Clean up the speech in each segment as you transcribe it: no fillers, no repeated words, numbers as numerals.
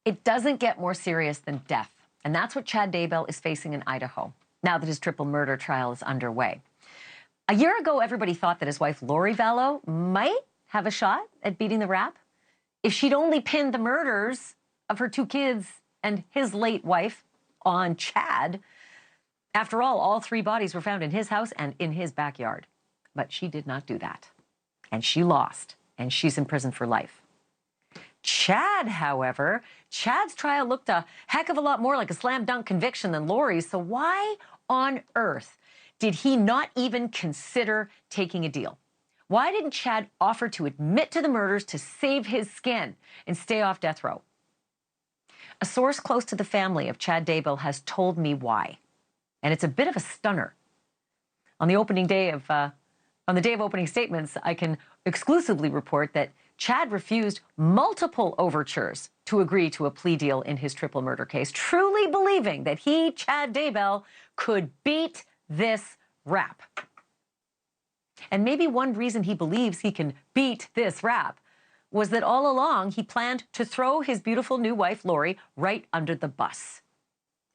It doesn't get more serious than death, and that's what Chad Daybell is facing in Idaho, now that his triple murder trial is underway. A year ago, everybody thought that his wife, Lori Vallow, might have a shot at beating the rap if she'd only pinned the murders of her two kids and his late wife on Chad. After all three bodies were found in his house and in his backyard. But she did not do that. And she lost, and she's in prison for life. Chad, however, Chad's trial looked a heck of a lot more like a slam dunk conviction than Lori's, so why on earth did he not even consider taking a deal? Why didn't Chad offer to admit to the murders to save his skin and stay off death row? A source close to the family of Chad Daybell has told me why, and it's a bit of a stunner. On the day of opening statements, I can exclusively report that Chad refused multiple overtures to agree to a plea deal in his triple murder case, truly believing that he, Chad Daybell, could beat this rap. And maybe one reason he believes he can beat this rap was that all along he planned to throw his beautiful new wife, Lori, right under the bus.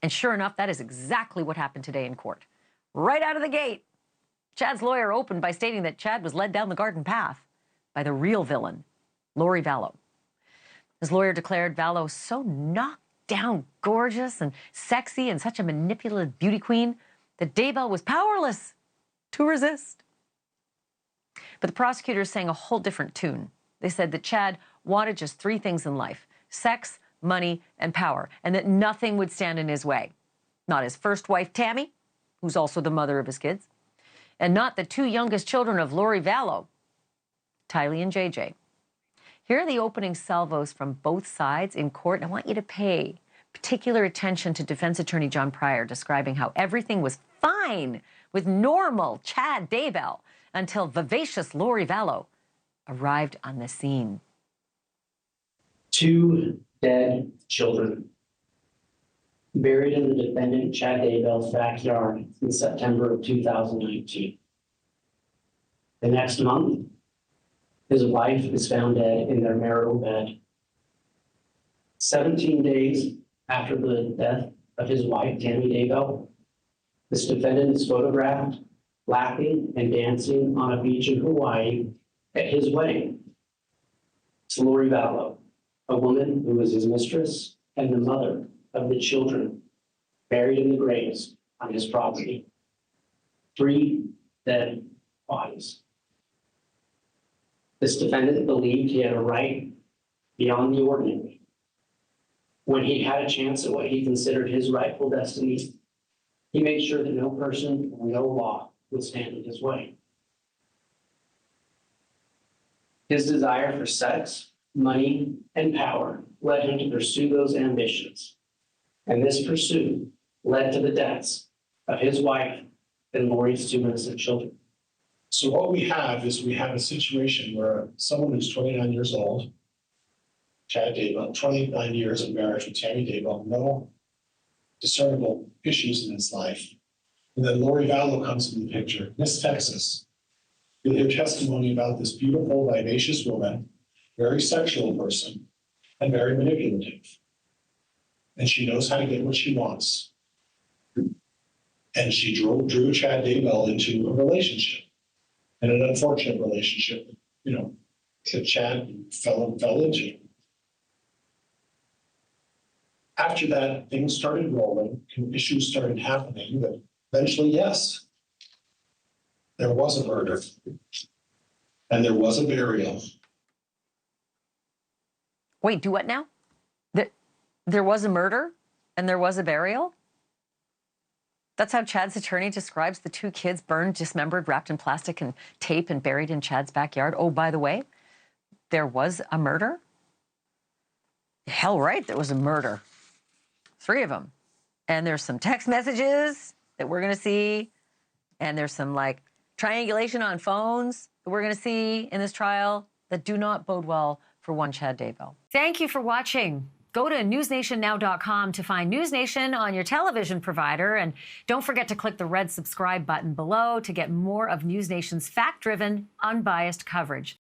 And sure enough, that is exactly what happened today in court. Right out of the gate, Chad's lawyer opened by stating that Chad was led down the garden path by the real villain, Lori Vallow. His lawyer declared Vallow so knocked down gorgeous and sexy and such a manipulative beauty queen that Daybell was powerless to resist. But the prosecutors sang a whole different tune. They said that Chad wanted just three things in life: sex, money, and power, and that nothing would stand in his way. Not his first wife, Tammy, who's also the mother of his kids, and not the two youngest children of Lori Vallow, Tylee and JJ. Here are the opening salvos from both sides in court, and I want you to pay particular attention to defense attorney John Pryor describing how everything was fine with normal Chad Daybell until vivacious Lori Vallow arrived on the scene. Two dead children buried in the defendant Chad Daybell's backyard in September of 2019. The next month, his wife is found dead in their marital bed. 17 days after the death of his wife, Tammy Daybell, this defendant is photographed laughing and dancing on a beach in Hawaii at his wedding. It's Lori Vallow, a woman who was his mistress and the mother of the children buried in the graves on his property. Three dead bodies. This defendant believed he had a right beyond the ordinary. When he had a chance at what he considered his rightful destiny, he made sure that no person or no law would stand in his way. His desire for sex, money, and power led him to pursue those ambitions. And this pursuit led to the deaths of his wife and Lori's two innocent children. So what we have is we have a situation where someone who's 29 years old, Chad Daybell, 29 years of marriage with Tammy Daybell, no discernible issues in his life. And then Lori Vallow comes into the picture, Miss Texas. You'll hear testimony about this beautiful, vivacious woman, very sexual person, and very manipulative. And she knows how to get what she wants. And she drew Chad Daybell into a relationship, and an unfortunate relationship, that Chad fell into. After that, things started rolling, issues started happening, but eventually, yes, there was a murder and there was a burial. Wait, do what now? There was a murder and there was a burial? That's how Chad's attorney describes the two kids burned, dismembered, wrapped in plastic and tape and buried in Chad's backyard. Oh, by the way, there was a murder? Hell right, there was a murder. 3 of them. And there's some text messages that we're going to see. And there's some triangulation on phones that we're going to see in this trial that do not bode well for one Chad Daybell. Thank you for watching. Go to newsnationnow.com to find NewsNation on your television provider. And don't forget to click the red subscribe button below to get more of NewsNation's fact-driven, unbiased coverage.